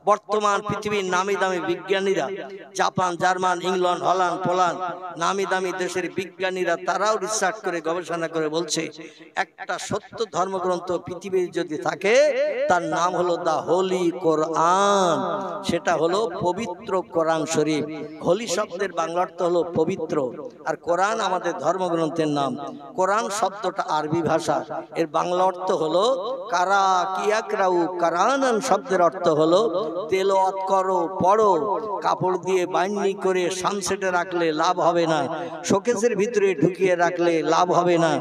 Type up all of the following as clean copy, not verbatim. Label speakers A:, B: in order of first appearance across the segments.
A: বর্তমান পৃথিবীর নামি দামি বিজ্ঞানীরা, Japan, German, England, Holland, Poland, নামি দামি দেশের বিজ্ঞানীরা তারাও রিসার্চ করে গবেষণা করে বলছে একটা সত্য ধর্মগ্রন্থ পৃথিবীর যদি থাকে তার নাম হলো দা হোলি কোরআন। সেটা হলো পবিত্র কোরআন শরীফ। হোলি শব্দের বাংলা অর্থ হলো পবিত্র, আর কোরআন আমাদের ধর্মগ্রন্থের নাম। কোরআন শব্দটা আরবি ভাষা, এর বাংলা অর্থ হলো কারা কিয়াকরাউ কোরআনান শব্দের অর্থ হলো তেলাওয়াত করো, পড়ো। কাপড় দিয়ে বাইন্ডিং করে সানসেটে রাখলে লাভ হবে না, শোকেসের ভিতরে ঢুকিয়ে রাখলে লাভ হবে না।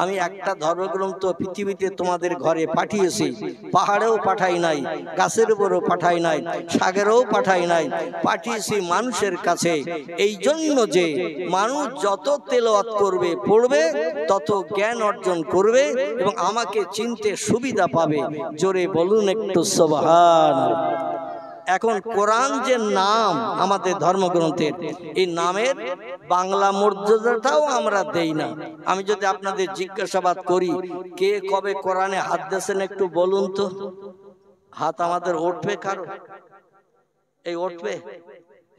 A: আমি একটা ধর্মগ্রন্থ পৃথিবীতে তোমাদের ঘরে পাঠিয়েছি, পাহাড়েও পাঠাই নাই, গাছের উপরও পাঠাই নাই, সাগরেও পাঠাই নাই, পাঠিয়েছি মানুষের কাছে। এই জন্য যে মানুষ যত তেলাওয়াত করবে, পড়বে, তত জ্ঞান অর্জন করবে এবং আমাকে চিনতে সুবিধা পাবে। জোরে বলুন একটু সুবহানাল্লাহ। এখন কোরআন যে নাম আমাদের ধর্মগ্রন্থের, এই নামের বাংলা মর্যাদাটাও আমরা দেই না। আমি যদি আপনাদের জিজ্ঞাসাবাদ করি কে কবে কোরআনে হাত দিয়েছেন একটু বলুন তো। হাত আমাদের উঠবে কারো? এই উঠবে?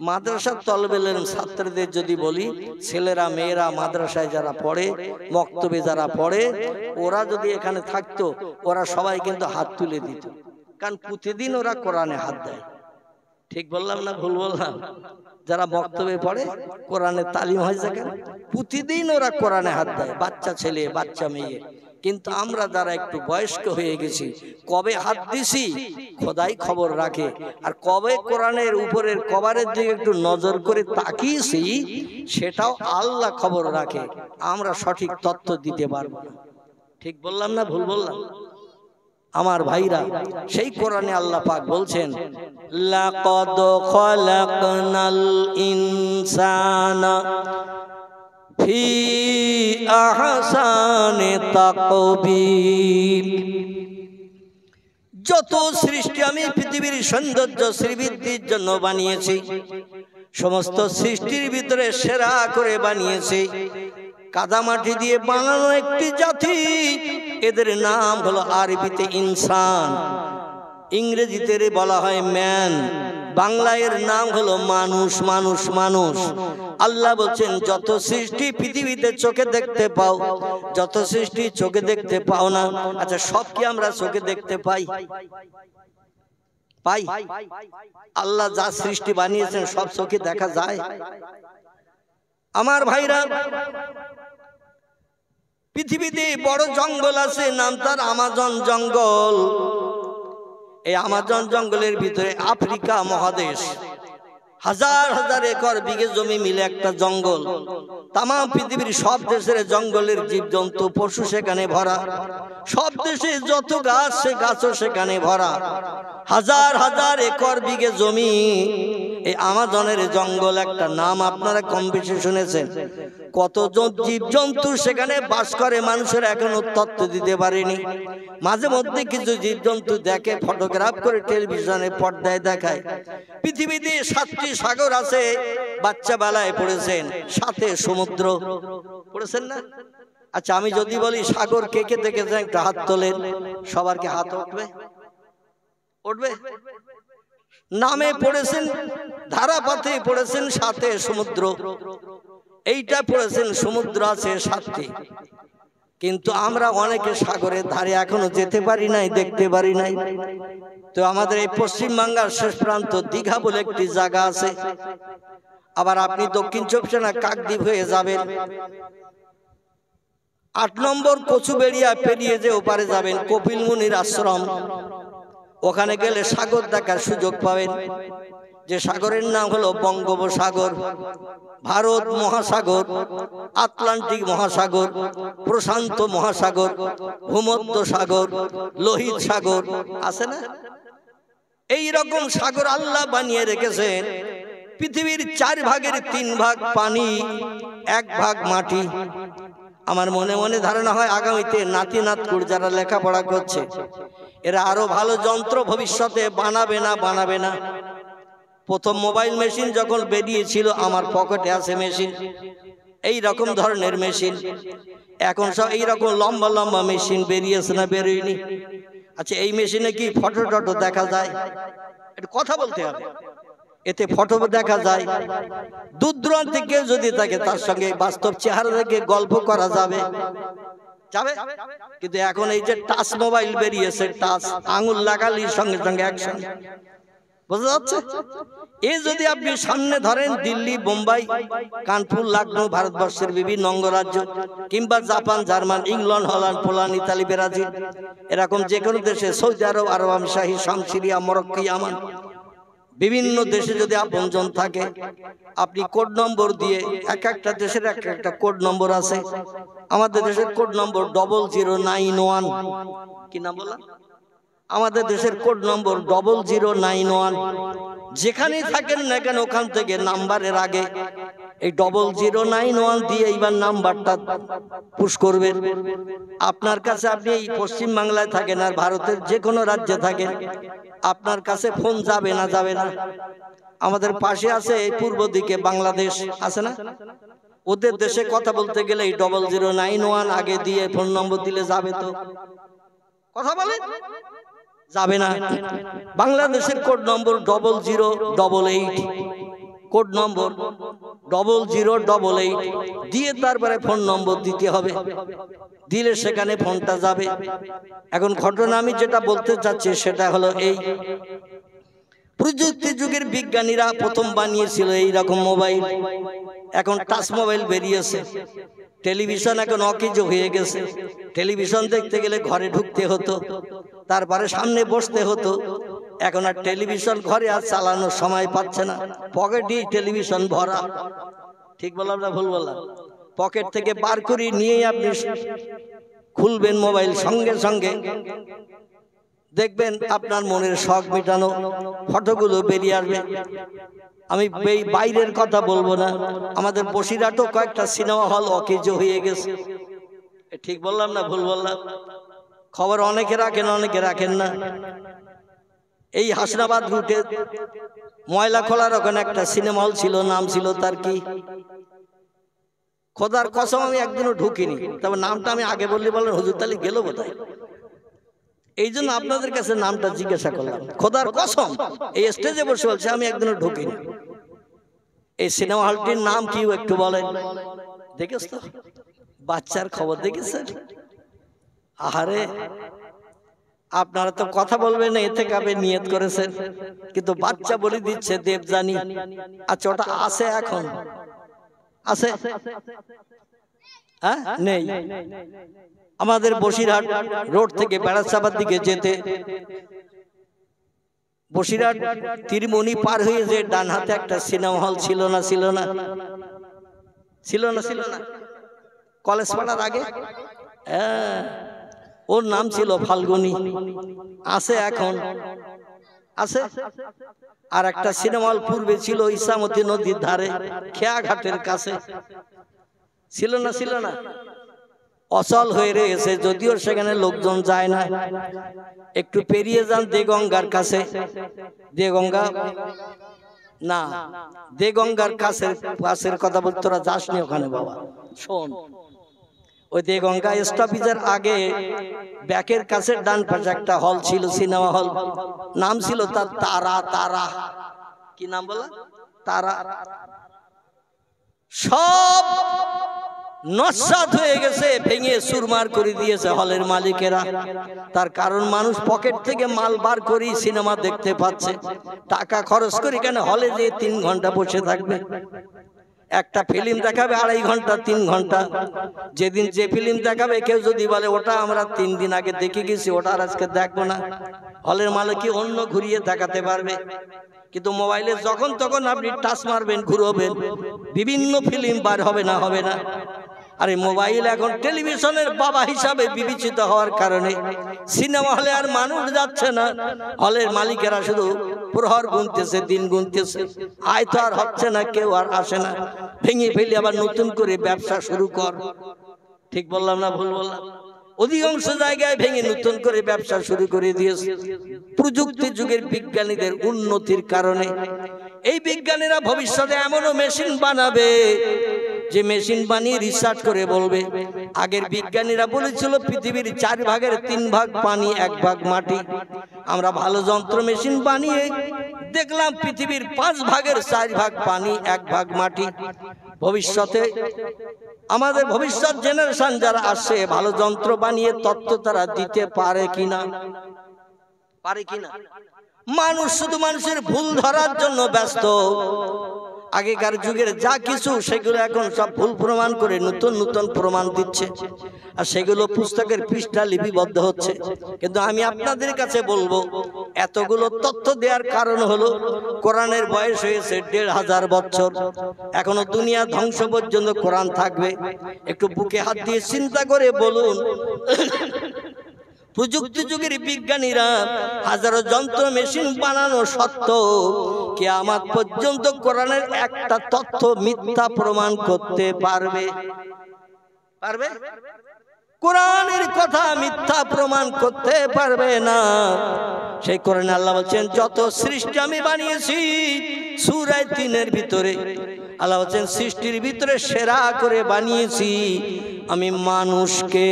A: মাদ্রাসার তলবের ছাত্রদের যদি বলি, ছেলেরা মেয়েরা মাদ্রাসায় যারা পড়ে, মক্তবে যারা পড়ে, ওরা যদি এখানে থাকতো ওরা সবাই কিন্তু হাত তুলে দিত, কারণ প্রতিদিন ওরা কোরআনে হাত দেয়। ঠিক বললাম না ভুল বললাম? যারা বক্তব্যে পড়ে কোরআনের তালিম হয় যেখানে, প্রতিদিন ওরা কোরআনে হাত দেয়, বাচ্চা ছেলে বাচ্চা মেয়ে। কিন্তু আমরা যারা একটু বয়স্ক হয়ে গেছি, কবে হাত দিছি খোদাই খবর রাখে, আর কবে কোরআনের উপরের কভারের দিকে একটু নজর করে তাকিয়েছি সেটাও আল্লাহ খবর রাখে। আমরা সঠিক তথ্য দিতে পারবো না। ঠিক বললাম না ভুল বললাম? আমার ভাইরা, সেই কোরআনে আল্লাহ পাক বলছেন লাকাদ খালাকনাল ইনসানা ফি আহসানি তাকবীর। যত সৃষ্টি আমি পৃথিবীর সৌন্দর্য শ্রীবৃদ্ধির জন্য বানিয়েছি, সমস্ত সৃষ্টির ভিতরে সেরা করে বানিয়েছি কাদামাটি দিয়ে বানানো একটি জাতি। এদের নাম হলো আরবিতে ইনসান, ইংরেজিতে বলা হয় ম্যান, বাংলায় এর নাম হলো মানুষ। মানুষ মানুষ আল্লাহ বলছেন যত সৃষ্টি পৃথিবীতে চোখে দেখতে পাও, যত সৃষ্টি চোখে দেখতে পাও না। আচ্ছা, সব কি আমরা চোখে দেখতে পাই? পাই? আল্লাহ যা সৃষ্টি বানিয়েছেন সব চোখে দেখা যায়? আমার ভাইরা, পৃথিবীতে বড় জঙ্গল আছে, নাম তার আমাজন জঙ্গল। এই আমাজন জঙ্গলের ভিতরে আফ্রিকা মহাদেশ, হাজার হাজার একর বিঘে জমি মিলে একটা জঙ্গল। তাম পৃথিবীর সব দেশের জঙ্গলের জীবজন্তু পশু সেখানে ভরা, সব দেশে যত গাছ সে গাছও সেখানে ভরা। হাজার হাজার একর বিঘে জমি এই আমাজনের জঙ্গল। একটা নাম আপনারা কম বেশি শুনেছেন। কত জীবজন্তু সেখানে বাস করে মানুষের এখনো তথ্য দিতে পারেনি। মাঝে মধ্যে কিছু জীবজন্তু দেখে, ফটোগ্রাফ করে টেলিভিশনে পর্দায় দেখায়। পৃথিবীতে 7টি সাগর আছে, বাচ্চা বেলায় পড়েছেন, 7 সমুদ্র পড়েছেন না? আচ্ছা, আমি যদি বলি সাগর কে কে দেখেছেন একটা হাত তোলেন। সবার কি হাত উঠবে? উঠবে? নামে পড়েছেন, ধারাপথে পড়েছেন 7 সমুদ্র, এইটা পড়েছেন সমুদ্র আছে 7টি। কিন্তু আমরা অনেকে সাগরের ধারে এখনো যেতে পারি নাই, দেখতে পারি নাই। তো আমাদের এই পশ্চিমবাংলার শেষ প্রান্ত দীঘা বলে একটি জায়গা আছে। আবার আপনি দক্ষিণ 24 পরগনা কাকদ্বীপ হয়ে যাবেন, 8 নম্বর কচুবেড়িয়া পেরিয়ে যে ওপারে যাবেন কপিল মুনির আশ্রম, ওখানে গেলে সাগর দেখার সুযোগ পাবেন। যে সাগরের নাম হলো বঙ্গোপসাগর, ভারত মহাসাগর, আটলান্টিক মহাসাগর, প্রশান্ত মহাসাগর, ভূমধ্য সাগর, লোহিত সাগর আছে না? এই রকম সাগর আল্লাহ বানিয়ে রেখেছেন। পৃথিবীর 4 ভাগের 3 ভাগ পানি, 1 ভাগ মাটি। আমার মনে মনে ধারণা হয় আগামীতে নাতি নাতকুর যারা লেখাপড়া করছে এরা আরো ভালো যন্ত্র ভবিষ্যতে বানাবে না। প্রথম মোবাইল মেশিন যখন বেরিয়েছিল আমার পকেটে আছে মেশিন, এই রকম ধরনের মেশিন। এখন সব এই রকম লম্বা লম্বা মেশিন বেরিয়েছে না বেরোয়নি? আচ্ছা, এই মেশিনে কি ফটো টটো দেখা যায়? একটু কথা বলতে হবে। এতে ফটো দেখা যায়, দূর দূরান্ত থেকে কেউ যদি থাকে তার সঙ্গে বাস্তব চেহারা দেখে গল্প করা যাবে যাবে। কিন্তু এখন এই যে টাচ মোবাইল বেরিয়েছে, টাচ আঙুল লাগালি সঙ্গে সঙ্গে অ্যাকশন, বোঝা যাচ্ছে? এই যদি আপনি সামনে ধরেন দিল্লি, বোম্বাই, কানপুর, লখনৌ, ভারতবর্ষের বিভিন্ন অঙ্গরাজ্য কিংবা Japan, German, England, Holland, Poland, Italy, Brazil, এরকম যে কোনো দেশে, সৌদি আরব, আরব আমিরশাহী, শাম, সিরিয়া, মরক্কো, ইয়ামান, বিভিন্ন দেশে যদি আপনজন থাকে, আপনি কোড নম্বর দিয়ে, এক একটা দেশের এক একটা কোড নম্বর আছে। আমাদের দেশের কোড নম্বর 0091, কি নাম বললাম? আমাদের দেশের কোড নম্বর 0091। যেখানেই থাকেন না কেন ওখান থেকে নাম্বারের আগে এই 0091 দিয়ে এইবার নাম্বারটা পুশ করবেন। আপনার কাছে, আপনি এই পশ্চিম বাংলায় থাকেন আর ভারতের যে কোনো রাজ্যে থাকেন, আপনার কাছে ফোন যাবে না? যাবে না। আমাদের পাশে আছে এই পূর্ব দিকে বাংলাদেশ আছে না, ওদের দেশে কথা বলতে গেলে এই 0091 আগে দিয়ে ফোন নম্বর দিলে যাবে? তো কথা বলেন, যাবে না। বাংলাদেশের কোড নম্বর 0088, কোড নম্বর 0088 দিয়ে তারপরে ফোন নম্বর দিতে হবে, দিলে সেখানে ফোনটা যাবে। এখন ঘটনা আমি যেটা বলতে চাচ্ছি সেটা হলো এই, প্রযুক্তি যুগের বিজ্ঞানীরা প্রথম বানিয়েছিল এইরকম মোবাইল। এখন টাচ মোবাইল বেরিয়েছে, টেলিভিশন এখন অকেজো হয়ে গেছে। টেলিভিশন দেখতে গেলে ঘরে ঢুকতে হতো, তারপরে সামনে বসতে হতো। এখন আর টেলিভিশন ঘরে আর চালানোর সময় পাচ্ছে না, পকেটেই টেলিভিশন ভরা। ঠিক বললাম না ভুল বললাম? পকেট থেকে বার করে নিয়ে আপনি খুলবেন মোবাইল, সঙ্গে সঙ্গে দেখবেন আপনার মনের শখ মেটানো ফটোগুলো বেরিয়ে আসবে। আমি বাইরের কথা বলবো না, আমাদের বসিরহাটও কয়েকটা সিনেমা হল অকেজো হয়ে গেছে। ঠিক বললাম না ভুল বললাম? খবর অনেকে রাখেন, অনেকে রাখেন না। এই হাসনাবাদ রুটে ময়লা খোলার ওখানে একটা সিনেমা হল ছিল, নাম ছিল তার কি, খোদার কসম আমি একদিনও ঢুকিনি, তবে নামটা আমি আগে বললে বলেন হুজুর তালি গেল বোধহয়, এই জন্য আপনাদের কাছে নামটা জিজ্ঞাসা করলাম। খোদার কসম এই স্টেজে বসে বলছে আমি একদিনও ঢুকিনি। এই সিনেমা হলটির নাম কি একটু বলেন? দেখেছ তো? বাচ্চার খবর দেখেছেন? আহারে, আপনারা তো কথা বলবেন না, এতে কাবে নিয়ত করেছেন, কিন্তু বাচ্চা বলে দিচ্ছে দেবজানি। আচ্ছা, ওটা আছে এখন? আছে? হ্যাঁ, নেই। আমাদের বসিরহাট রোড থেকে বেড়াচাপার দিকে যেতে, বসিরহাট তিরমুনি পার হয়ে যে ডান হাতে একটা সিনেমা হল ছিল না? ছিল না? ছিল না? ছিল না? কলেজ পাড়ার আগে, হ্যাঁ, ওর নাম ছিল ফাল্গুনি। আছে এখন? আছে। আর একটা সিনেমা হল পূর্বে ছিল ইসামতি নদীর ধারে, খেয়াঘাটের কাছে, ছিল না? ছিল না? অচল হয়ে রয়েছে, যদিও সেখানে লোকজন যায় না। একটু পেরিয়ে যান দেগঙ্গার কাছে, দেগঙ্গা না, দেগঙ্গার কাছের কথা বলতে তোরা যাসনি ওখানে বাবা, শোন। ওই দেগঙ্গা স্টপেজের আগে ব্যাকের কাছে ডান পাশে একটা হল ছিল, সিনেমা হল, নাম ছিল তার তারা। তারা কি নাম বলা? তারা। সব নস্বাত হয়ে গেছে, ভেঙে চুরমার করে দিয়েছে হলের মালিকেরা। তার কারণ মানুষ পকেট থেকে মাল বার করে সিনেমা দেখতে পাচ্ছে, টাকা খরচ করে কেন হলে যে 3 ঘন্টা বসে থাকবে? একটা ফিল্ম দেখাবে 2.5 ঘন্টা 3 ঘন্টা, যেদিন যে ফিল্ম দেখাবে কেউ যদি বলে ওটা আমরা 3 দিন আগে দেখে গেছি, ওটা আর আজকে দেখবো না, হলের মালিক কি অন্য ঘুরিয়ে দেখাতে পারবে? কিন্তু মোবাইলে যখন তখন আপনি টাচ মারবেন, ঘুরবেন, বিভিন্ন ফিল্ম বার হবে না? হবে না? আরে মোবাইল এখন টেলিভিশনের বাবা হিসাবে বিবেচিত হওয়ার কারণে সিনেমা হলে আর মানুষ যাচ্ছে না, হলের মালিকেরা শুধু প্রহর গুনতেছে, দিন গুনতেছে, আয় তো আর হচ্ছে না, কেউ আর আসে না। ভেঙে ফেলে আবার নতুন করে ব্যবসা শুরু কর। ঠিক বললাম না ভুল বললাম? অধিকাংশ জায়গায় ভেঙে নতুন করে ব্যবসা শুরু করে দিয়েছে প্রযুক্তি যুগের বিজ্ঞানীদের উন্নতির কারণে। এই বিজ্ঞানীরা ভবিষ্যতে এমনও মেশিন বানাবে যে মেশিন বানিয়ে রিসার্চ করে বলবে। আগের বিজ্ঞানীরা বলেছিল পৃথিবীর 4 ভাগের 3 ভাগ পানি, 1 ভাগ মাটি। আমরা ভালো যন্ত্র মেশিন বানিয়ে দেখলাম পৃথিবীর 5 ভাগের 4 ভাগ পানি, 1 ভাগ মাটি। ভবিষ্যতে আমাদের ভবিষ্যৎ জেনারেশন যারা আসছে ভালো যন্ত্র বানিয়ে তত্ত্ব তারা দিতে পারে কিনা, পারে কিনা? মানুষ শুধু মানুষের ভুল ধরার জন্য ব্যস্ত। আগেকার যুগের যা কিছু সেগুলো এখন সব ভুল প্রমাণ করে নতুন নতুন প্রমাণ দিচ্ছে, আর সেগুলো পুস্তকের পৃষ্ঠা লিপিবদ্ধ হচ্ছে। কিন্তু আমি আপনাদের কাছে বলবো, এতগুলো তথ্য দেওয়ার কারণ হলো কোরআনের বয়স হয়েছে 1500 বছর, এখনো দুনিয়া ধ্বংস পর্যন্ত কোরআন থাকবে। একটু বুকে হাত দিয়ে চিন্তা করে বলুন, প্রযুক্তি যুগের বিজ্ঞানীরা হাজারো যন্ত্র মেশিন বানানো সত্ত্বেও কিয়ামত পর্যন্ত কোরআনের একটা তথ্য মিথ্যা প্রমাণ করতে পারবে? পারবে? কোরআনের কথা মিথ্যা প্রমাণ করতে পারবে না। সেই কোরআনে আল্লাহ বলছেন, যত সৃষ্টি আমি বানিয়েছি, সূরা 3-এর ভিতরে আল্লাহ বলছেন, সৃষ্টির ভিতরে সেরা করে বানিয়েছি আমি মানুষকে।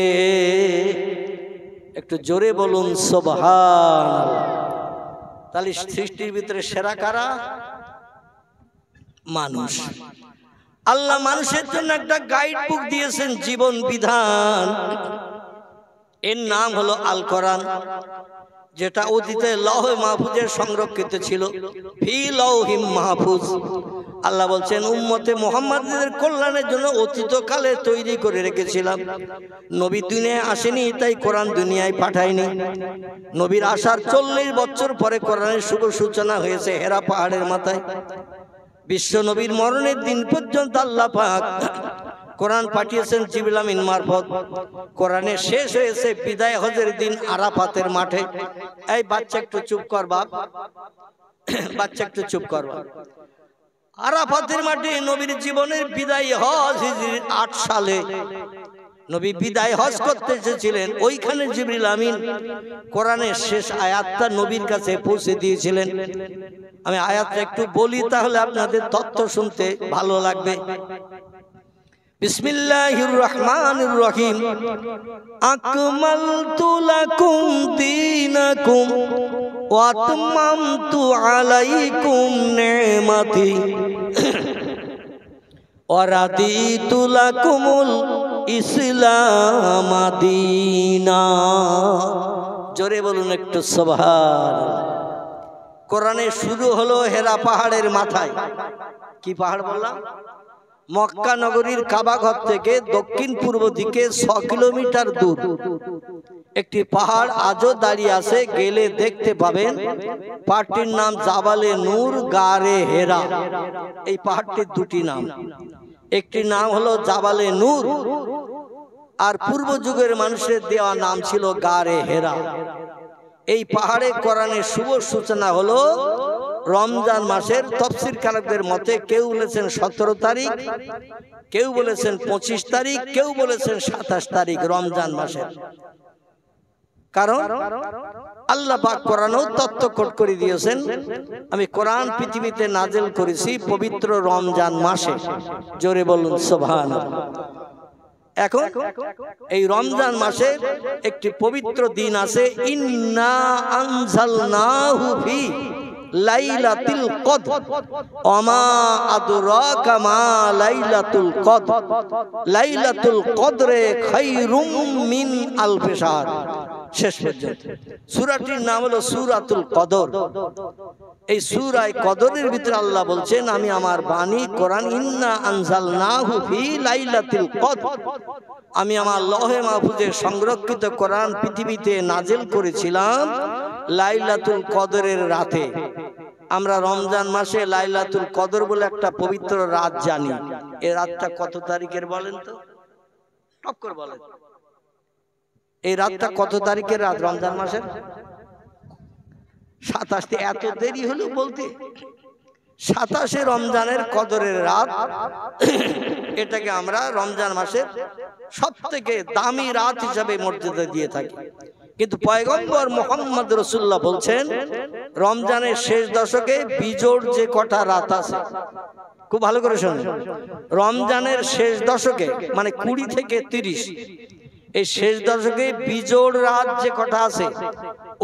A: একটু জোরে বলুন সুবহানাল্লাহ। তাহলে সৃষ্টির ভিতরে সেরা কারা? মানুষ। আল্লাহ মানুষের জন্য একটা গাইড বুক দিয়েছেন, জীবন বিধান। এর নাম হলো আল কোরআন, যেটা অতীতে লৌহে মাহফুজে সংরক্ষিত ছিল, ফি লৌহিম মাহফুজ। আল্লাহ বলছেন, উম্মতে মুহাম্মাদের কল্যাণের জন্য অতীতকালে তৈরি করে রেখেছিলাম। নবী দুনিয়ায় আসেনি, তাই কোরআন দুনিয়ায় পাঠায়নি। নবীর আসার 40 বছর পরে কোরআনের শুভ সূচনা হয়েছে হেরা পাহাড়ের মাথায়। বিশ্ব নবীর মরণের দিন পর্যন্ত আল্লাহ পাক কোরআন পাঠিয়েছেন জিবরিল আমিন মারফত। কোরআনের শেষ হয়েছে বিদায় হজের দিন আরাফাতের মাঠে। এই বাচ্চা একটু চুপ কর বাপ, বাচ্চা একটু চুপ কর বাপ। আরাফাতের মাঠে নবীর জীবনের বিদায় হজ হিজরির 8 সালে নবী বিদায় হজ করতে এসেছিলেন। ওইখানে জিবরিল আমিন কোরআনের শেষ আয়াতটা নবীর কাছে পৌঁছে দিয়েছিলেন। আমি আয়াতটা একটু বলি, তাহলে আপনাদের তথ্য শুনতে ভালো লাগবে। বিসমিল্লাহির রহমানির রহিম। আকমালতু লাকুম দীনাকুম ওয়া আতমামতু আলাইকুম নি'মাতি ওয়া রাদিতু লাকুমুল ইসলাম দীনা। জোরে বলুন একটু সুবহানাল্লাহ। কোরআনের শুরু হলো হেরা পাহাড়ের মাথায়। কি পাহাড় বললাম? মক্কা নগরীর কাবা ঘর থেকে দক্ষিণ পূর্ব দিকে 6 কিলোমিটার দূর একটি পাহাড় আজও দাঁড়িয়ে আছে, গেলে দেখতে পাবেন। পাহাড়টির নাম জাবালে নূর, গারে হেরা। এই পাহাড়টির দুটি নাম, একটি নাম হলো জাবালে নূর, আর পূর্ব যুগের মানুষের দেওয়া নাম ছিল গারে হেরা। এই পাহাড়ে কোরআনের শুভ সূচনা হলো রমজান মাসের। তাফসীরকারদের মতে কেউ বলেছেন 17 তারিখ, কেউ বলেছেন 25 তারিখ, কেউ বলেছেন 27 তারিখ রমজান মাসের। কারণ আল্লাহ পাক কোরআনেও তথ্য কোট করে দিয়েছেন, আমি কোরআন পৃথিবীতে নাজিল করেছি পবিত্র রমজান মাসে। জোরে বলুন সুবহানাল্লাহ। এখন এই রমজান মাসে একটি পবিত্র দিন আছে, ইন্না আনজালনাহু ফি লাইলাতুল কদর ওমা আদরাকা মা লাইলাতুল কদর লাইলাতুল কদরে খায়রুম মিন আলফি শাহর। শেষ পর্যন্ত সূরাটির নাম হলো সূরাতুল কদর। এই সূরায়ে কদরের ভিতরে আল্লাহ বলছেন, আমি আমার বাণী কোরআন, ইন্না আনজালনাহু ফি লাইলাতুল কদর, আমি আমার লৌহে মাহফুজে সংরক্ষিত কোরআন পৃথিবীতে নাজিল করেছিলাম লাইলাতুল কদরের রাতে। আমরা রমজান মাসে লাইলাতুল কদর বলে একটা পবিত্র রাত জানি। এই রাতটা কত তারিখের বলেন তো? টক্কর বলেন। এই রাতটা কত তারিখের রাত রমজান মাসের? 27। এত দেরি হলো বলতে? 27 রমজানের কদরের রাত। এটাকে আমরা রমজান মাসের সবথেকে দামি রাত হিসাবে মর্যাদা দিয়ে থাকি। কিন্তু পয়গম্বর মুহাম্মদ রাসূলুল্লাহ বলছেন, রমজানের শেষ দশকে বিজোড় যে কটা রাত আছে খুব ভালো করে শোনেন, রমজানের শেষ দশকে মানে 20 থেকে 30, এই শেষ দশকে বিজোড় রাত যে কটা আছে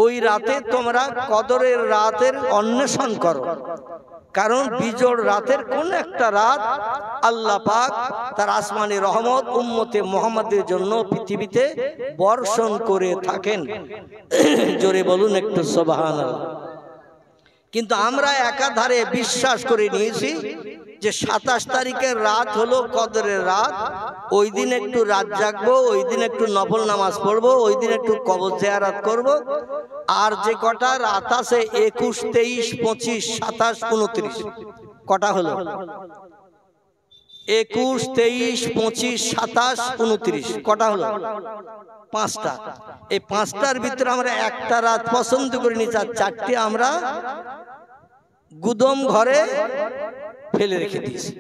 A: ওই রাতে তোমরা কদরের রাতের অন্বেষণ করো। কারণ বিজোড় রাতের কোন একটা রাত আল্লাহ পাক তার আসমানি রহমত উম্মতে মুহাম্মাদের জন্য পৃথিবীতে বর্ষণ করে থাকেন। জোরে বলুন একটু সুবহানাল্লাহ। কিন্তু আমরা একাধারে বিশ্বাস করে নিয়েছি যে 27 তারিখের রাত হলো কদরের রাত, ওই দিন একটু রাত জাগবো, ওই দিন একটু নফল নামাজ পড়বো, ওই দিন একটু কবর জিয়ারত করব। আর যে কটা রাত আছে 21, 23, 25, 27, 29 কটা হলো? 21, 23, 25, 27, 29 কটা হলো? 5টা। এই 5টার ভিতরে আমরা একটা রাত পছন্দ করে নিয়েছি, আর 4টে আমরা গুদম ঘরে ফেলে রেখে দিয়েছি।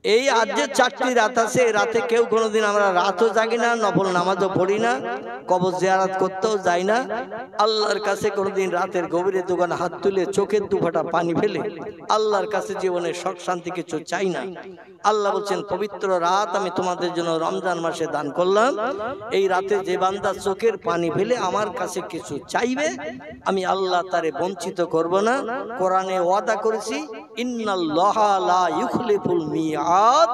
A: এই আজ যে 4টি রাত আছে, এই রাতে কেউ কোনোদিন আমরা রাতও জাগি না, নফল নামাজও পড়ি না, কবর জিয়ারত করতেও যাই না। আল্লাহর কাছে কোনোদিন রাতের গভীরে দোকানে হাত তুলে চোখের দুফোঁটা পানি ফেলে আল্লাহর কাছে জীবনে সুখ শান্তি কিছু চাই না। আল্লাহ বলছেন পবিত্র রাত আমি তোমাদের জন্য রমজান মাসে দান করলাম, এই রাতে যে বান্দা চোখের পানি ফেলে আমার কাছে কিছু চাইবে আমি আল্লাহ তারে বঞ্চিত করব না। কোরআনে ওয়াদা করেছি ইন্নাল্লাহা লা ইউখলিফুল মিআদ,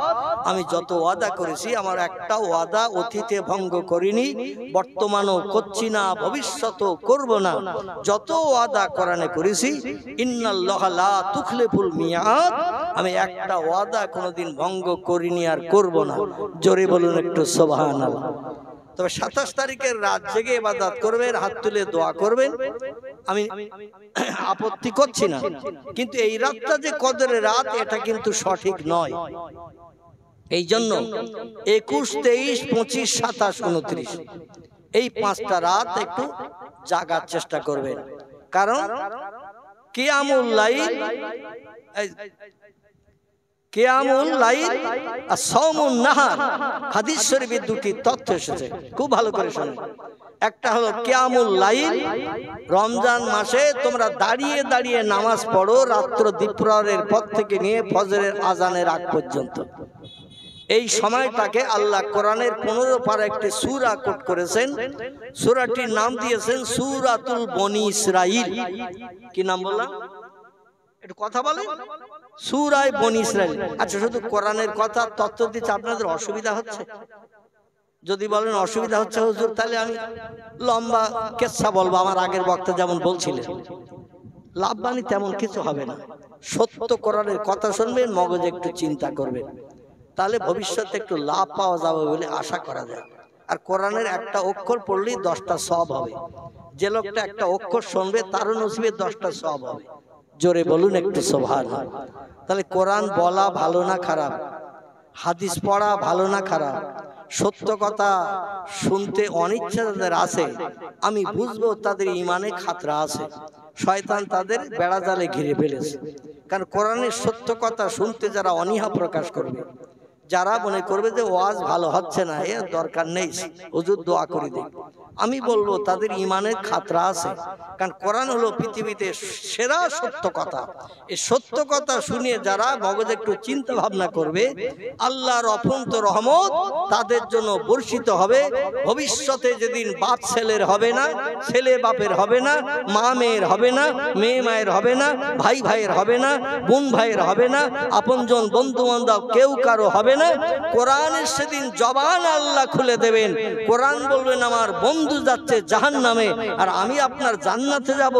A: আমি যত ওয়াদা করেছি আমার একটা ওয়াদা অতীতে ভঙ্গ করিনি, বর্তমানও করছি না, ভবিষ্যতেও করব না। যত ওয়াদা কোরআনে করেছি ইন্নাল্লাহা লা তুখলিফুল মিআদ, আমি একটা ওয়াদা কোনোদিন ভঙ্গ করিনি আর করব না। জোরে বলুন একটু সুবহানাল্লাহ। তবে 27 তারিখের রাত জেগে ইবাদত করবেন, হাত তুলে দোয়া করবেন, আমি আপত্তি করছি না। কিন্তু এই রাতটা যে কদরের রাত এটা কিন্তু সঠিক নয়। এই জন্য 21, 23, 25, 27, 29 এই 5টা রাত একটু জাগার চেষ্টা করবেন। কারণ কিয়ামুল লাইল আর সাওমুন নাহার হাদিস শরীফে দুটি তথ্য এসেছে, খুব ভালো করে শুনুন। একটা হলো কিয়ামুল লাইল, রমজান মাসে তোমরা দাঁড়িয়ে দাঁড়িয়ে নামাজ পড়ো রাত্র দ্বীপ্রহরের পর থেকে নিয়ে ফজরের আজানের আগ পর্যন্ত। এই সময়টাকে আল্লাহ কোরআনের 15 পারা একটি সূরা কোট করেছেন। সূরাটির নাম দিয়েছেন সূরাতুল বনি ইসরাইল। কি নাম বললাম? একটু কথা বলেন। সূরা বনি ইসরাইল। আচ্ছা, শুধু কোরআনের কথা তত্ত্ব দিতে আপনাদের অসুবিধা হচ্ছে? যদি বলেন অসুবিধা হচ্ছে হুজুর, তাহলে আমি লম্বা কিসসা বলবো, আমার আগের বক্তা যেমন বলছিলেন। লাভবানি তেমন কিছু হবে না। সত্য কোরআনের কথা শুনবেন, মগজে একটু চিন্তা করবেন, তাহলে ভবিষ্যতে একটু লাভ পাওয়া যাবে বলে আশা করা যায়। আর কোরআনের একটা অক্ষর পড়লেই 10টা সওয়াব হবে। যে লোকটা একটা অক্ষর শুনবে তারও নসিবে 10টা সওয়াব হবে। জোরে বলুন একটু সুবহানাল্লাহ। তাহলে কোরআন বলা ভালো না খারাপ? হাদিস পড়া ভালো না খারাপ? সত্য কথা শুনতে অনিচ্ছা যাদের আছে, আমি বুঝবো তাদের ইমানে খাতরা আছে, শয়তান তাদের বেড়া জালে ঘিরে ফেলেছে। কারণ কোরআনের সত্য কথা শুনতে যারা অনীহা প্রকাশ করবে, যারা মনে করবে যে ওয়াজ ভালো হচ্ছে না, এর দরকার নেই, হুজুর দোয়া করে দিন, আমি বলবো তাদের ইমানের খাতরা আছে। কারণ কোরআন হলো পৃথিবীতে সেরা সত্য কথা। এই সত্য কথা শুনে যারা মগজে একটু চিন্তা ভাবনা করবে, আল্লাহর অফুরন্ত রহমত তাদের জন্য বর্ষিত হবে। ভবিষ্যতে যেদিন বাপ ছেলের হবে না, ছেলে বাপের হবে না, মা মেয়ের হবে না, মেয়ে মায়ের হবে না, ভাই ভাইয়ের হবে না, বোন ভাইয়ের হবে না, আপনজন বন্ধু বান্ধব কেউ কারো হবে না। কোরআনের সেদিন জবান আল্লাহ খুলে দেবেন। কোরআন বলবেন আমার বন্ধু যাচ্ছে জাহান্নামে আর আমি আপনার জান্নাতে যাব।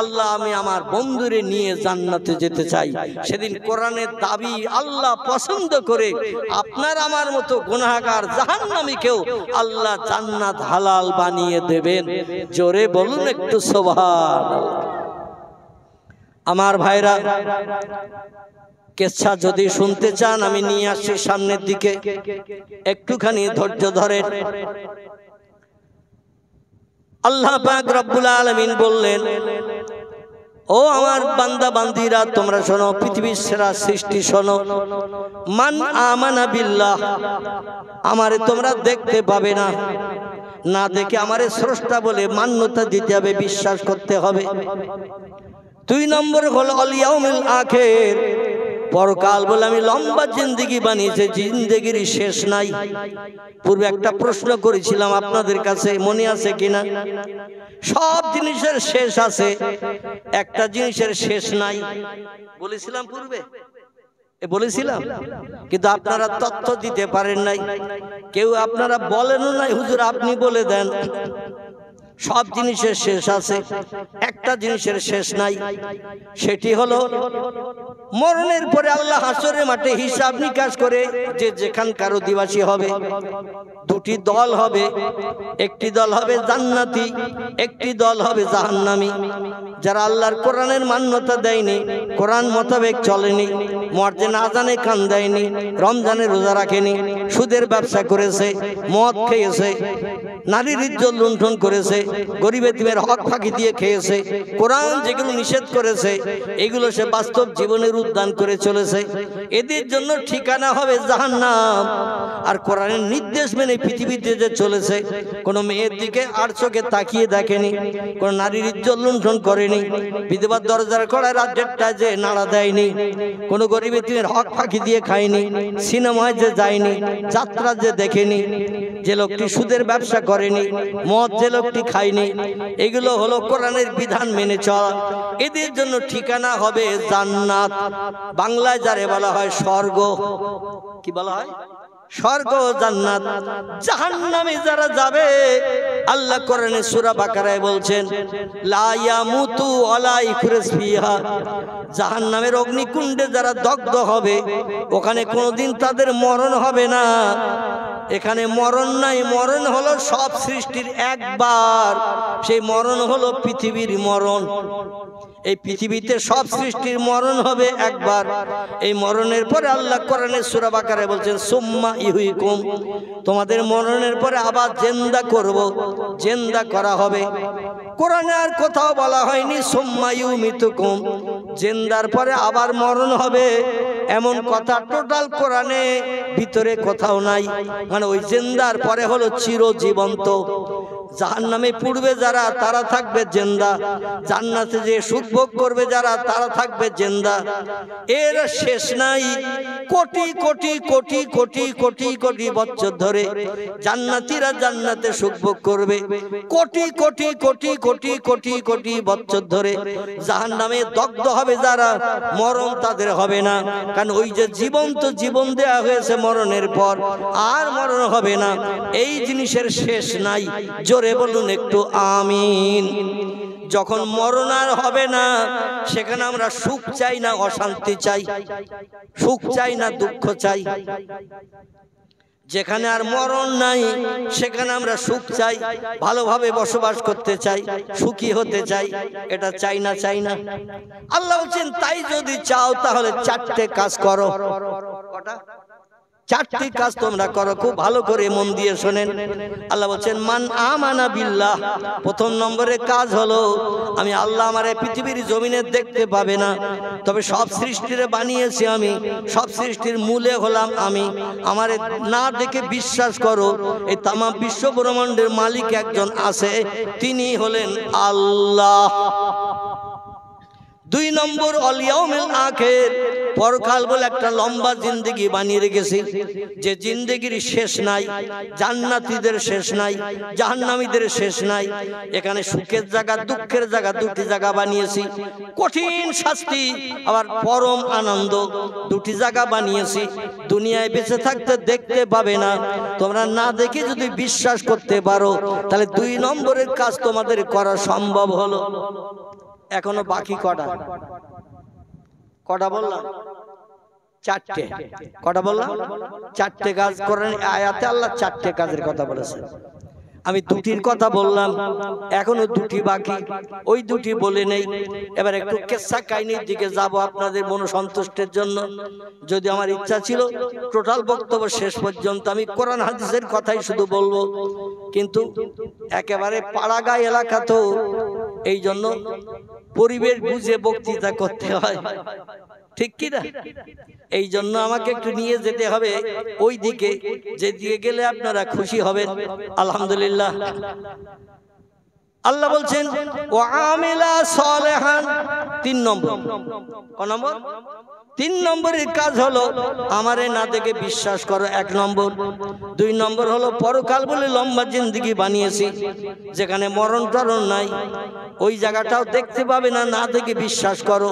A: আল্লাহ আমি আমার বন্ধুরে নিয়ে জান্নাতে যেতে চাই। সেদিন কোরআনের দাবি আল্লাহ পছন্দ করে আপনার আমার মতো গুনাহগার জাহান্নামীকেও আল্লাহ জান্নাত হালাল বানিয়ে দেবেন। জোরে বলুন একটু সুবহানাল্লাহ। আমার ভাইরা, কিসসা যদি শুনতে চান আমি নিয়ে আসছি সামনের দিকে, একটুখানি ধৈর্য ধরেন। আল্লাহ পাক রব্বুল আলামিন বললেন, ও আমার বান্দা বান্দিরা তোমরা শোনো, পৃথিবীর সেরা সৃষ্টি শোনো। মান আমানা বিল্লাহ, আমারে তোমরা দেখতে পাবে না, না দেখে আমারে স্রষ্টা বলে মান্যতা দিতে হবে, বিশ্বাস করতে হবে। 2 নম্বর হলো আল ইয়াউমুল আখির, পরকাল বলে আমি লম্বা জিন্দেগি বানিয়েছে, জিন্দেগির শেষ নাই। পূর্বে একটা প্রশ্ন করেছিলাম আপনাদের কাছে, মনে আছে কিনা? সব জিনিসের শেষ আছে, একটা জিনিসের শেষ নাই। বলেছিলাম পূর্বে, বলেছিলাম, কিন্তু আপনারা তথ্য দিতে পারেন নাই। কেউ আপনারা বলেনও নাই, হুজুর আপনি বলে দেন। সব জিনিসের শেষ আছে, একটা জিনিসের শেষ নাই, সেটি হলো মরণের পরে আল্লাহ হাসরের মাঠে হিসাব নিকাশ করে যে যেখানকার অধিবাসী হবে, দুটি দল হবে। একটি দল হবে জান্নাতি, একটি দল হবে জাহান্নামী। যারা আল্লাহর কোরআনের মান্যতা দেয়নি, কোরআন মোতাবেক চলেনি, মুয়াজ্জিন আযানে কান দেয়নি, রমজানের রোজা রাখেনি, সুদের ব্যবসা করেছে, মদ খেয়েছে, নারীর ইজ্জত লুণ্ঠন করেছে, গরিব এতিমের হক ফাঁকি দিয়ে খেয়েছে, কোরআন যেগুলো নিষেধ করেছে এগুলো সে বাস্তব জীবনের উদ্যান করে চলেছে, এদের জন্য ঠিকানা হবে জাহান্নাম। আর কোরআনের নির্দেশ মেনে পৃথিবীতে যে চলেছে, কোনো মেয়ের দিকে আর চোখে তাকিয়ে দেখেনি, কোনো নারীর ইজ্জত লুণ্ঠন করেনি, বিধবার দরজার কড়ায় রাজ্যটা যে নাড়া দেয়নি, কোনো গরিব এতিমের হক ফাঁকি দিয়ে খায়নি, সিনেমায় যে যায়নি, যাত্রা যে দেখেনি, যে লোকটি সুদের ব্যবসা করেনি, মদ যে লোকটি খায়নি, এগুলো হলো কোরআনের বিধান মেনে চলা। এদের জন্য ঠিকানা হবে জান্নাত। বাংলায় যারে বলা হয় স্বর্গ। কি বলা হয়? স্বর্গ, জান্নাত। জাহান্নামে যারা যাবে, আল্লাহ কোরআনে সূরা বাকারায় বলছেন লা ইয়ামুতু ওয়ালা ইখরাজ ফিহা। জাহান্নামের অগ্নিকুণ্ডে যারা দগ্ধ হবে, ওখানে কোনোদিন তাদের মরণ হবে না। এখানে মরণ নাই, মরণ হলো সব সৃষ্টির একবার, সেই মরণ হলো পৃথিবীর মরণ। এই পৃথিবীতে সব সৃষ্টির মরণ হবে একবার। এই মরণের পরে আল্লাহ কোরআনের সূরা বাকারায় বলছেন সুম্মা ইউহয়িকুম, তোমাদের মরণের পরে আবার জিন্দা করব, জিন্দা করা হবে। কোরআনে আর কোথাও বলা হয়নি সুম্মা ইউমিতুকুম, জিন্দার পরে আবার মরণ হবে, এমন কথা টোটাল কোরআনে ভিতরে কোথাও নাই। মানে ওই জিন্দার পরে হলো চিরজীবন্ত। জাহান্নামে পূর্বে যারা, তারা থাকবে জিন্দা, জান্নাতে যে সুখ ভোগ করবে যারা, তারা থাকবে জিন্দা। এর শেষ নাই। কোটি কোটি কোটি কোটি কোটি কোটি বছর ধরে জান্নাতীরা জান্নাতে সুখ ভোগ করবে, কোটি কোটি কোটি কোটি কোটি কোটি বছর ধরে জাহান্নামে দগ্ধ হবে যারা, মরণ তাদের হবে না। কারণ ওই যে জীবন্ত জীবন দেয়া হয়েছে মরণের পর, আর মরণ হবে না। এই জিনিসের শেষ নাই। জোরে বলুন একটু আমিন। যখন মরণ আর হবে না, সেখানে আমরা সুখ চাই না অশান্তি চাই, সুখ চাই না দুঃখ চাই। যেখানে আর মরণ নাই, সেখানে আমরা সুখ চাই, ভালোভাবে বসবাস করতে চাই, সুখী হতে চাই। এটা চাই না, চাই না। আল্লাহ বলছেন তাই যদি চাও তাহলে চারটে কাজ করো। কটা? চারটি কাজ তোমরা করো। খুব ভালো করে মন দিয়ে শোনেন। আল্লাহ বলছেন মান আমানা বিল্লাহ। প্রথম নম্বরের কাজ হলো, আমি আল্লাহ আমার পৃথিবীর জমিনে দেখতে পাবে না, তবে সব সৃষ্টিরে বানিয়েছি আমি, সব সৃষ্টির মূলে হলাম আমি। আমারে না দেখে বিশ্বাস করো, এই তামাম বিশ্ব ব্রহ্মাণ্ডের মালিক একজন আছে, তিনি হলেন আল্লাহ। দুই নম্বর অল ইয়াউমিল আখির, পরকাল বলে একটা লম্বা জিন্দেগি বানিয়ে রেখেছি, যে জিন্দেগির শেষ নাই। জান্নাতীদের শেষ নাই, জাহান্নামীদের শেষ নাই। এখানে সুখের জায়গা, দুঃখের জায়গা, দুটি জায়গা বানিয়েছি। কঠিন শাস্তি আবার পরম আনন্দ, দুটি জায়গা বানিয়েছি। দুনিয়ায় বেঁচে থাকতে দেখতে পাবে না, তোমরা না দেখে যদি বিশ্বাস করতে পারো, তাহলে দুই নম্বরের কাজ তোমাদের করা সম্ভব হলো। এখনো বাকি কটা? কটা বললাম? চারটে। কটা বললাম? চারটে কাজ করেন। আয়াতে আল্লাহ চারটে কাজের কথা বলেছে। আমি দুটির কথা বললাম, এখনো দুটি বাকি, ওই দুটি বলে নেই। এবার একটু কিসসা কাহিনীর দিকে যাব আপনাদের মনোসন্তুষ্টের জন্য। যদি আমার ইচ্ছা ছিল টোটাল বক্তব্য শেষ পর্যন্ত আমি কোরআন হাদিসের কথাই শুধু বলবো, কিন্তু একেবারে পাড়াগাঁও এলাকা তো, এই জন্য পরিবেশ বুঝে বক্তৃতা করতে হয়, ঠিক কি না? এই জন্য আমাকে একটু নিয়ে যেতে হবে ওই দিকে, যেদিকে গেলে আপনারা খুশি হবেন। আলহামদুলিল্লাহ। আল্লাহ বলছেন ওয়া আমিলা সালেহান, 3 নম্বর। ক নম্বর? 3 নম্বরের কাজ হলো আমারে না দেখে বিশ্বাস করো, 1 নম্বর। 2 নম্বর হলো পরকাল বলে লম্বা জিন্দেগি বানিয়েছি, যেখানে মরণ টরণ নাই, ওই জায়গাটাও দেখতে পাবে না, না দেখে বিশ্বাস করো।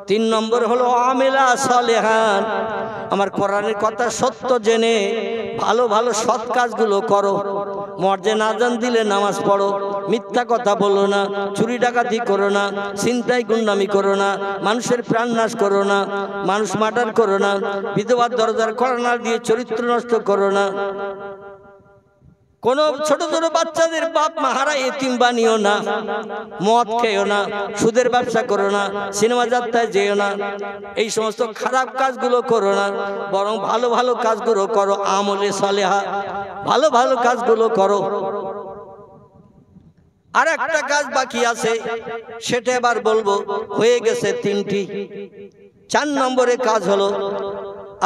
A: 3 নম্বর হলো আমিলা সালেহান, আমার কোরআনের কথা সত্য জেনে ভালো ভালো সৎ কাজগুলো করো। মর্জে আজান দিলে নামাজ পড়ো, মিথ্যা কথা বলো না, চুরি ডাকাতি করো না, ছিনতাই গুন্ডামি করো না, মানুষের প্রাণ নাশ করো না, মানুষ মার্ডার করো না, বিধবার দরজার কর্নার দিয়ে চরিত্র নষ্ট করো না, কোন ছোট ছোট বাচ্চাদের বাপ মা হারা এতিম বানিও না, মদ খেও না, সুদের ব্যবসা করো না, সিনেমা যাত্রায় যেও না, এই সমস্ত খারাপ কাজগুলো করো না, বরং ভালো ভালো কাজগুলো করো। আমলে সালেহা, ভালো ভালো কাজগুলো করো। আর একটা কাজ বাকি আছে, সেটা এবার বলবো, হয়ে গেছে 3টি। 4 নম্বরের কাজ হলো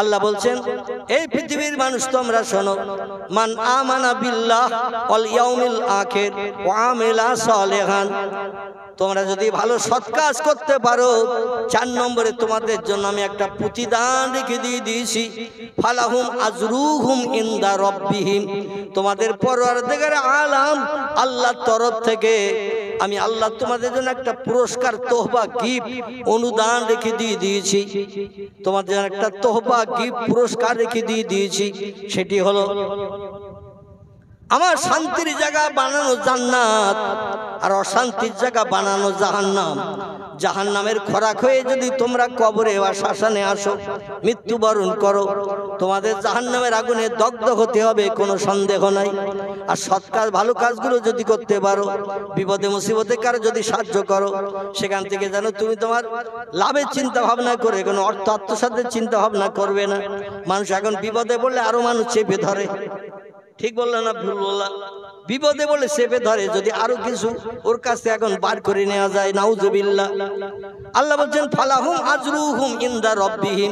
A: আল্লাহ বলছেন এই পৃথিবীর মানুষ তোমরা শোনো, মান আমানা বিল্লাহ ওয়াল ইয়াউমিল আখির ওয়া আমিলা সালেহান, তোমরা যদি ভালো সৎ কাজ করতে পারো, 4 নম্বরে তোমাদের জন্য আমি একটা প্রতিদান রেখে দিয়েছি, ফালাহুম আজরুহুম ইনদা রাব্বিহিম, তোমাদের পরওয়ারদিগার আলাম আল্লাহর তরফ থেকে আমি আল্লাহ তোমাদের জন্য একটা পুরস্কার, তোহবা, গিফট, অনুদান রেখে দিয়েছি। তোমাদের জন্য একটা তোহবা, গিফট, পুরস্কার রেখে দিয়েছি। সেটি হলো আমার শান্তির জায়গা বানানো জান্নাত, আর অশান্তির জায়গা বানানো জাহান্নাম। জাহান্নামের খোরাক হয়ে যদি তোমরা কবরে বা শ্মশানে আসো, মৃত্যুবরণ করো, তোমাদের জাহান্নামের আগুনে দগ্ধ হতে হবে, কোনো সন্দেহ নাই। আর সৎ কাজ, ভালো কাজগুলো যদি করতে পারো, বিপদে মুসিবতে কারো যদি সাহায্য করো, সেখান থেকে যেন তুমি তোমার লাভের চিন্তা ভাবনা করে কোনো অর্থ আত্মসাতের চিন্তা ভাবনা করবে না। মানুষ এখন বিপদে পড়লে আরো মানুষ চেপে ধরে, ঠিক বললাম না ভুল বললাম? বিপদে বলে চেপে ধরে, যদি আরো কিছু ওর কাছে এখন বার করে নেওয়া যায়, নাউজুবিল্লাহ। আল্লাহ বলছেন ফালাহুম আজরুহুম ইনদা রাব্বিহিম,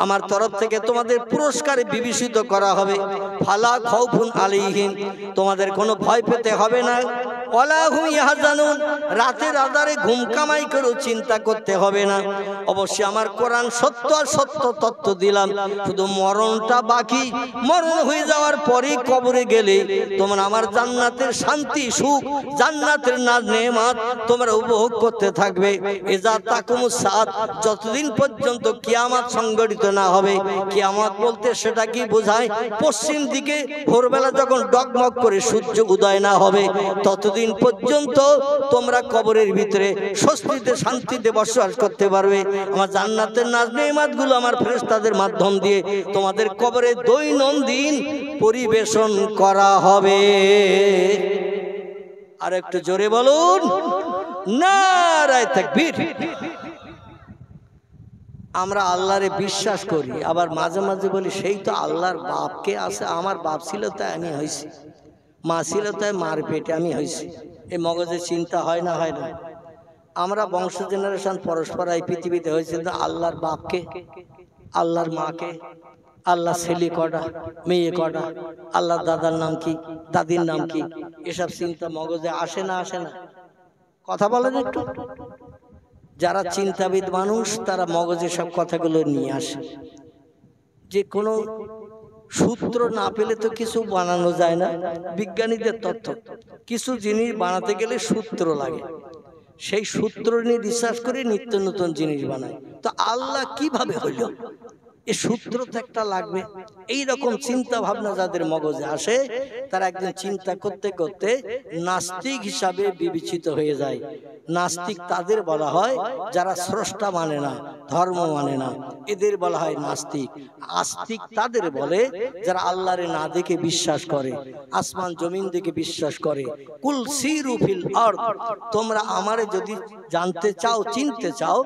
A: আমার তরফ থেকে তোমাদের পুরস্কারে বিবেচিত করা হবে। ফালা খাউফুন আলাইহিম, তোমাদের কোনো ভয় পেতে হবে না। ওয়ালা হুম ইয়াহজানুন, রাতের আঁধারে ঘুম কামাই করে চিন্তা করতে হবে না। অবশ্যই আমার কোরআন সত্য আর সত্য তত্ত্ব দিলাম, শুধু মরণটা বাকি। মরণ হয়ে যাওয়ার পরে কবরে গেলে তোমরা আমার জান্নাতের শান্তি, সুখ, জান্নাতের নেয়ামত তোমরা উপভোগ করতে থাকবে। ইজা তাকুমুস সাআত, যতদিন পর্যন্ত কিয়ামত সংঘটিত না হবে। কিয়ামত বলতে সেটা কি বোঝায়? পশ্চিম দিকে ভোরবেলা যখন ডগমগ করে সূর্য উদয় না হবে, ততদিন পর্যন্ত তোমরা কবরের ভিতরে স্বস্তিতে শান্তিতে বসবাস করতে পারবে। আমার জান্নাতের নেয়ামতগুলো আমার ফেরেশতাদের মাধ্যম দিয়ে তোমাদের কবরে দৈনন্দিন পরিবেশন করা হবে। আর একটু জোরে বলুন নারায়ে তাকবীর। আমরা আল্লাহরে বিশ্বাস করি, আবার মাঝে মাঝে বলি সেই তো আল্লাহর বাপকে আছে, আমার বাপ ছিল তাই আমি হয়েছি, মা ছিল তাই মার পেটে আমি হয়েছি। এই মগজে চিন্তা হয় না? হয় না? আমরা বংশ জেনারেশন পরস্পর এই পৃথিবীতে হয়েছে, আল্লাহর বাপকে, আল্লাহর মাকে, আল্লাহ ছেলে কটা, মেয়ে কটা, আল্লাহর দাদার নাম কি, দাদির নাম কি, এসব চিন্তা মগজে আসে না? আসে না? কথা বলেন একটু। যারা চিন্তাবিদ মানুষ তারা মগজে সব কথাগুলো নিয়ে আসে। যে কোনো সূত্র না পেলে তো কিছু বানানো যায় না। বিজ্ঞানীদের তথ্য, কিছু জিনিস বানাতে গেলে সূত্র লাগে, সেই সূত্র নিয়ে রিসার্চ করে নিত্য নতুন জিনিস বানায়। তো আল্লাহ কিভাবে হইল, এই সূত্র তো একটা লাগবে। এই রকম চিন্তা ভাবনা যাদের মগজে আসে, তারা একদিন চিন্তা করতে করতে নাস্তিক হিসাবে বিবেচিত হয়ে যায়। নাস্তিক তাদের বলা হয় যারা স্রষ্টা মানে না, ধর্ম মানে না, এদের বলা হয় নাস্তিক। আস্তিক তাদের বলে যারা আল্লাহরে না দেখে বিশ্বাস করে, আসমান জমিন দেখে বিশ্বাস করে। কুল সিরু ফিল আরদ, তোমরা আমারে যদি জানতে চাও, চিনতে চাও,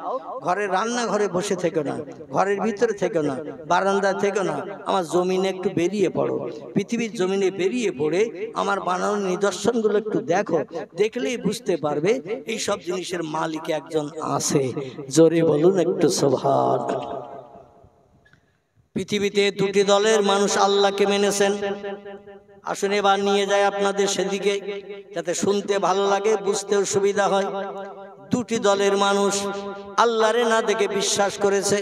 A: ঘরের রান্নাঘরে বসে থেকো না, ঘরের ভিতরে থেকো না, বারান্দা থেকো না, আমার জমিনে একটু বেরিয়ে পড়ো। পৃথিবীর জমিনে বেরিয়ে পড়ে আমার বানানো নিদর্শনগুলো একটু দেখো, দেখলেই বুঝতে পারবে এই সব জিনিসের মালিক একজন আছে। জোরে বলুন একটু সুবহানাল্লাহ। পৃথিবীতে দুটি দলের মানুষ আল্লাহকে মেনেছেন। আসুন এবার নিয়ে যায় আপনাদের সেদিকে, যাতে শুনতে ভালো লাগে, বুঝতেও সুবিধা হয়। দুটি দলের মানুষ আল্লাহরে না দেখে বিশ্বাস করেছে।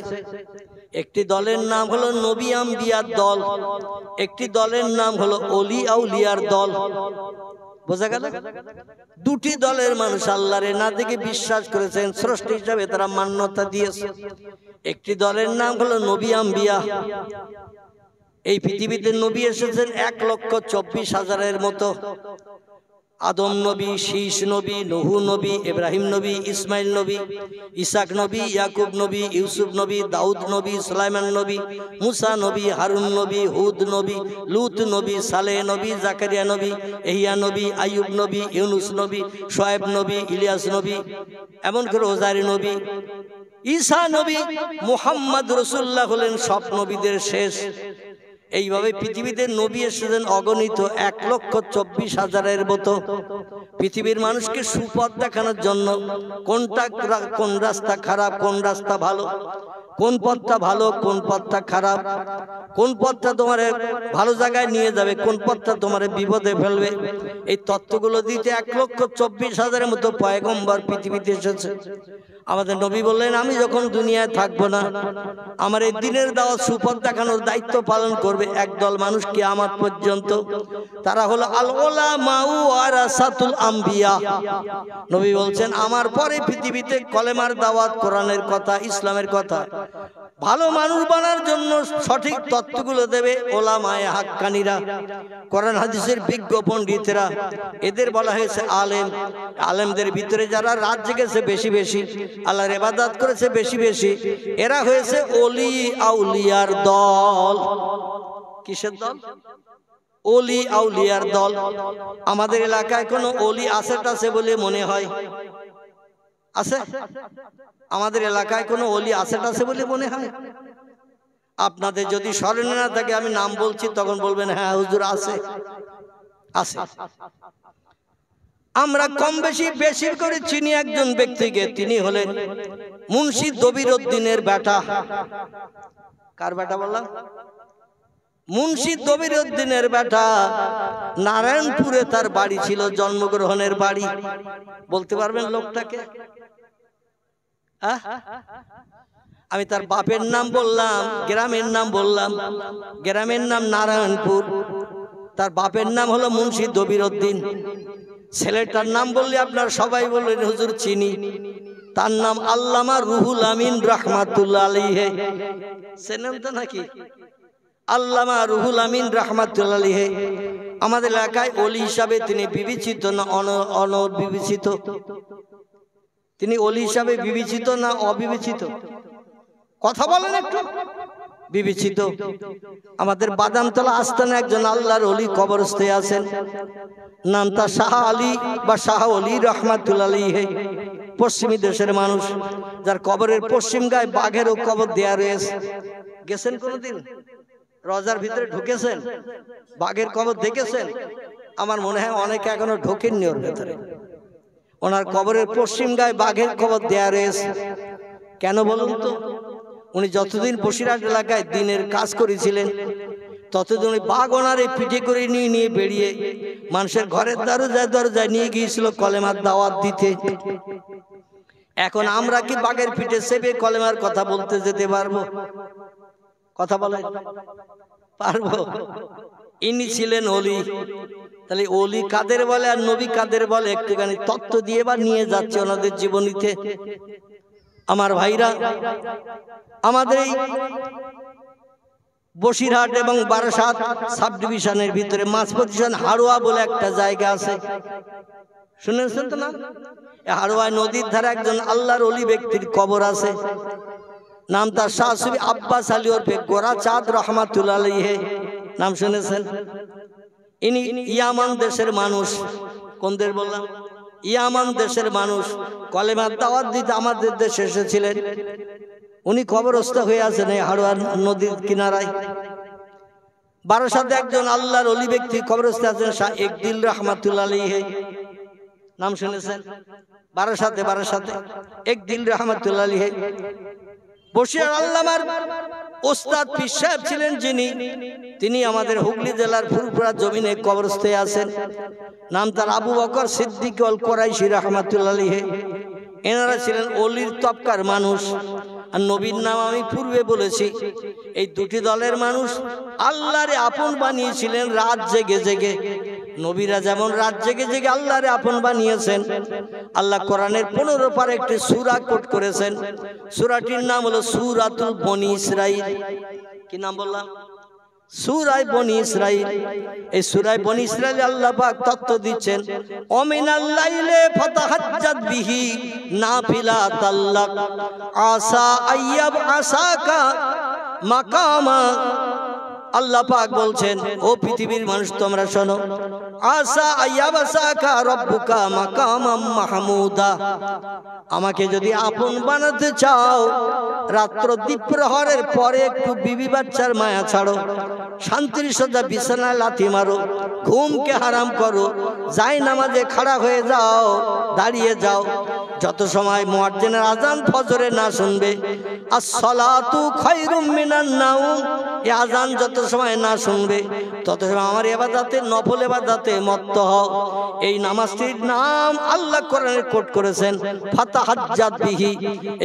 A: একটি দলের নাম হলো নবী আম্বিয়ার দল, একটি দলের নাম হলো অলি আউলিয়ার দল। বোঝা গেল? দুটি দলের মানুষ আল্লাহরে না দেখে বিশ্বাস করেছেন, স্রষ্টা হিসাবে তারা মান্যতা দিয়েছে। একটি দলের নাম হলো নবী আম্বিয়া। এই পৃথিবীতে নবী এসেছেন 1,24,000-এর মতো। আদম নবী, শীষ নবী, নূহ নবী, ইব্রাহিম নবী, ইসমাইল নবী, ইসাক নবী, ইয়াকুব নবী, ইউসুফ নবী, দাউদ নবী, সুলাইমান নবী, মুসা নবী, হারুন নবী, হুদ নবী, লুত নবী, সালেহ নবী, জাকারিয়া নবী, ইহইয়া নবী, আইয়ুব নবী, ইউনুস নবী, শুআয়ব নবী, ইলিয়াস নবী, এমন করে ওজারি নবী, ঈসা নবী, মুহাম্মদ রাসূলুল্লাহ হলেন সব নবীদের শেষ। এইভাবে পৃথিবীতে নবী এসেছেন অগণিত 1,24,000-এর মতো। পৃথিবীর মানুষকে সুপথ দেখানোর জন্য কোন রাস্তা খারাপ, কোন রাস্তা ভালো, কোন পথটা ভালো, কোন পথটা খারাপ, কোন পথটা তোমার ভালো জায়গায় নিয়ে যাবে, কোন পথটা তোমার বিপদে ফেলবে, এই তত্ত্বগুলো দিতে 1,24,000-এর মতো পয়গম্বর পৃথিবীতে এসেছে। আমাদের নবী বললেন, আমি যখন দুনিয়ায় থাকবো না, আমার এই দিনের দাওয়াত সুপথ দেখানোর দায়িত্ব পালন করবে একদল মানুষ কিয়ামত পর্যন্ত। তারা হলো আল উলামা ওয়ারাসাতুল আম্বিয়া। নবী বলছেন, আমার পরে পৃথিবীতে কলেমার দাওয়াত, কোরআনের কথা, ইসলামের কথা, ভালো মানুষ বানার জন্য সঠিক তত্ত্বগুলো দেবে ওলামায়ে হাক্কানিরা, কোরআন হাদিসের বিজ্ঞ পণ্ডিতেরা। এদের বলা হয়েছে আলেম। আলেমদের ভিতরে যারা রাত জেগেছে বেশি বেশি, আল্লাহর ইবাদত করেছে বেশি বেশি, এরা হয়েছে ওলি আউলিয়ার দল। কিসের দল? ওলি আউলিয়ার দল। আমাদের এলাকায় কোনো ওলি আছে বলে মনে হয়? আছে? আমাদের এলাকায় কোনো ওলি আছে বলে মনে হয়? আপনাদের যদি স্মরণে না থাকে, আমি নাম বলছি, তখন বলবেন হ্যাঁ হুজুর আছে। আছে। আমরা কম বেশি করে চিনি একজন ব্যক্তিকে, তিনি হলেন মুন্সি দবিরউদ্দিনের বেটা। কার বেটা বললাম? মুন্সি দবিরউদ্দিনের বেটা। নারায়ণপুরে তার বাড়ি ছিল, জন্মগ্রহণের বাড়ি। বলতে পারবেন লোকটাকে? আমি তার বাপের নাম বললাম, গ্রামের নাম বললাম। গ্রামের নাম নারায়ণপুর, তার বাপের নাম হলো মুন্সি দবিরউদ্দিন। ছেলেটার নাম বললে আপনার সবাই বললেন হুজুর চিনি। তার নাম আল্লামা রুহুল আমিন রাহমাতুল্লাহ আলাইহি। চেনেন তো নাকি? আল্লামা রুহুল আমিন রাহমাতুল্লাহ আলাইহি আমাদের এলাকায় ওলি হিসাবে তিনি বিবেচিত না অনবিবেচিত? তিনি ওলি হিসাবে বিবেচিত না অবিবেচিত? কথা বলেন একটু। বিবেচিত। আমাদের বাদামতলা আস্তানে একজন আল্লাহর ওলি কবরস্থ আছেন, নাম তার শাহ আলী বা শাহ ওলি রাহমাতুল্লাহ আলাইহি। পশ্চিমী দেশের মানুষ, যার কবরের পশ্চিম গায়ে বাঘেরও কবর দেয়া রয়েছে। গেছেন কোনোদিন? রজার ভিতরে ঢুকেছেন? বাঘের কবর দেখেছেন? আমার মনে হয় অনেকে এখনো ঢোকেননি ওর ভেতরে। ওনার কবরের পশ্চিম গায়ে বাঘের কবর দেয়া রয়েছে। কেন বলুন তো? উনি যতদিন বসিরহাট এলাকায় দিনের কাজ করেছিলেন, ততদিন উনি বাঘ ওনার পিঠে করে নিয়ে বেরিয়ে মানুষের ঘরের দরজায় নিয়ে গিয়েছিল কলেমার দাওয়াত দিতে। এখন আমরা কি বাঘের পিঠে চেপে কলেমার কথা বলতে যেতে পারবো? কথা বলেন, পারবো? ইনি ছিলেন ওলি। তাহলে ওলি কাদের বলে আর নবী কাদের বলে একটুখানি তত্ত্ব দিয়ে বা নিয়ে যাচ্ছে ওনাদের জীবনীতে। আমার ভাইরা, আমাদের এই বসিরহাট এবং বারাসাত সাব ডিভিশনের ভিতরে মাঝপজিশন হাড়োয়া বলে একটা জায়গা আছে, শুনেছেন তো না? হাড়োয়া নদীর ধারে একজন আল্লাহর ওলি ব্যক্তির কবর আছে, নাম তার শাহ সুফি আব্বাস আলী ওরফে গোরা চাঁদ রহমাতুল্লাহ আলাইহি। নাম শুনেছেন? ইনি ইয়ামান দেশের মানুষ। কোন দেশ বললাম? ইয়ামান দেশের মানুষ। কলেমার দাওয়াত দিতে আমাদের দেশে এসেছিলেন। উনি কবরস্থ হয়ে আছেন এই হাড়োয়া নদীর কিনারায়। বারাসাতে একজন আল্লাহর ওলি ব্যক্তি কবরস্থ আছেন, শাহ একদিল রহমাতুল্লাহ আলাইহি। নাম শুনেছেন? বারাসাতে একদিল রহমাতুল্লাহ আলাইহি। বসির আল্লামার ওস্তাদ পীর সাহেব ছিলেন যিনি, তিনি আমাদের হুগলি জেলার ফুলপুরা জমিনে কবরস্থ আছেন। নাম তার আবু বকর সিদ্দিক আল কুরাইশি রাহমাতুল্লাহ আলাইহি। এনারা ছিলেন অলির তবকার মানুষ। আর নবীর নাম আমি পূর্বে বলেছি, এই দুটি দলের মানুষ আল্লাহরে আপন বানিয়েছিলেন রাত জেগে জেগে। নবীরা যেমন রাত জেগে জেগে আল্লাহরে আপন বানিয়েছেন, আল্লাহ কোরআনের 15 পারে একটি সূরা কোট করেছেন। সূরাটির নাম হলো সূরাতুল বনী ইসরাইল। কি নাম বললাম? সূরা বনী ইসরাইল। এই সূরা বনী ইসরাইল আল্লাহ পাক তত্ত্ব দিচ্ছেন, অমিনাল লাইলে ফাতাহাজ্জাত বিহি নাফিলাতাল লাক আসা আইয়াব আসাকা মাকামা। আল্লাহ পাক বলছেন, ও পৃথিবীর মানুষ তোমরা শোনো, আসা আইয়াব আসাকা রব্বুকা মাকামাম মাহমুদা। আমাকে যদি আপন বানাতে চাও, রাত্র দ্বীপ্রহরের পরে একটু বিবি বাচ্চার মায়া ছাড়ো, শান্তির সজ্জা বিছানায় লাথি মারো, ঘুমকে হারাম করো, যাই নামাজে খাড়া হয়ে যাও, দাঁড়িয়ে যাও। যত সময় মুয়াজ্জিনের আজান ফজরে না শুনবে, আসসালাতু খায়রুম মিনান নাওম, এই আজান যত সময় না শুনবে, তত সময় আমার ইবাদতে, নফল ইবাদতে মত্ত হও। এই নামাজটির নাম আল্লাহ কোরআনে কোট করেছেন ফাতাহাজ্জাত বিহি।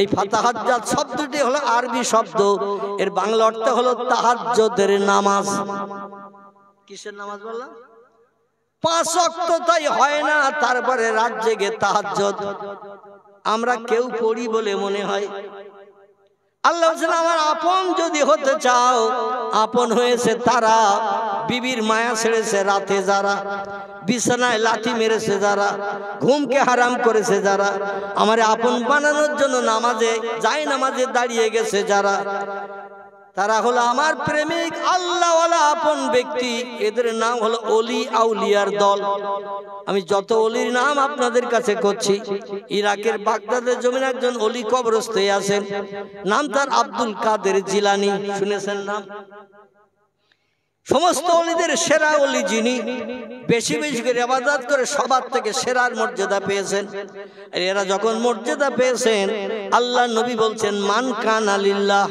A: এই ফাতাহাজ্জাত শব্দটি হলো আরবি শব্দ, এর বাংলা অর্থ হলো তাহাজ্জুদের নামাজ। কিসের নামাজ বললাম? 5 ওয়াক্ত তাই হয় না, তারপরে রাত জেগে তাহাজ্জুদ আমরা কেউ পড়ি বলে মনে হয়। আল্লাহ বলেন, আমার আপন যদি হতে চাও, আপন হয়েছে তারা, বিবির মায়া ছেড়েছে রাতে যারা, বিছানায় লাথি মেরেছে যারা, ঘুমকে হারাম করেছে যারা, আমার আপন বানানোর জন্য নামাজে যায় নামাজে দাঁড়িয়ে গেছে যারা, তারা হলো আমার প্রেমিক আল্লাহওয়ালা আপন ব্যক্তি। এদের নাম হলো অলি আউলিয়ার দল। আমি যত অলির নাম আপনাদের কাছে করছি, ইরাকের বাগদাদের জমিনে একজন অলি কবরস্থে আছেন, নাম তার আব্দুল কাদের জিলানী। শুনেছেন নাম? সমস্ত অলিদের সেরা অলি যিনি, বেশি বেশি করে ইবাদত করে সবার থেকে সেরার মর্যাদা পেয়েছেন। আর এরা যখন মর্যাদা পেয়েছেন, আল্লাহ নবী বলছেন, মান কানা লিল্লাহ,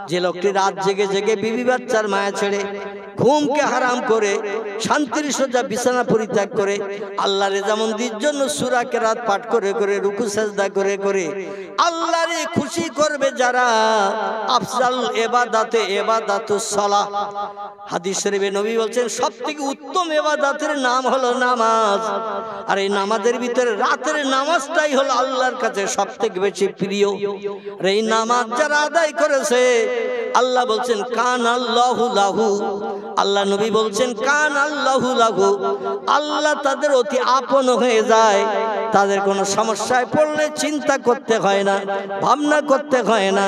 A: যে লোকটি রাত জেগে জেগে বিবি বাচ্চার মায়া ছেড়ে, ঘুমকে হারাম করে, শান্তির সজ্জা বিছানা পরিত্যাগ করে, আল্লাহর রেজামন্দির জন্য সূরা কেরাত পাঠ করে করে, রুকু সাজদা করে করে আল্লাহরে খুশি করবে যারা, আফজাল ইবাদাতে ইবাদাতুস সালাহ। হাদিস শরীফে নবী বলছেন, সবথেকে উত্তম ইবাদতের নাম হলো নামাজ। আর এই নামাজের ভিতরে রাতের নামাজটাই হলো আল্লাহর কাছে সবথেকে বেশি প্রিয়। আর এই নামাজ যারা আদায় করেছে, আল্লাহ বলছেন কান আল্লাহু লাহু, আল্লাহ নবী বলছেন কান আল্লাহু লাহু, আল্লাহ তাদের অতি আপন হয়ে যায়। তাদের কোনো সমস্যায় পড়লে চিন্তা করতে হয় না, ভাবনা করতে হয় না,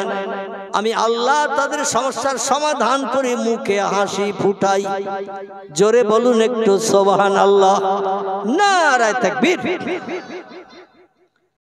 A: আমি আল্লাহ তাদের সমস্যার সমাধান করে মুখে হাসি ফুটাই। জোরে বলুন একটু সুবহানাল্লাহ, নারায়ে তাকবীর।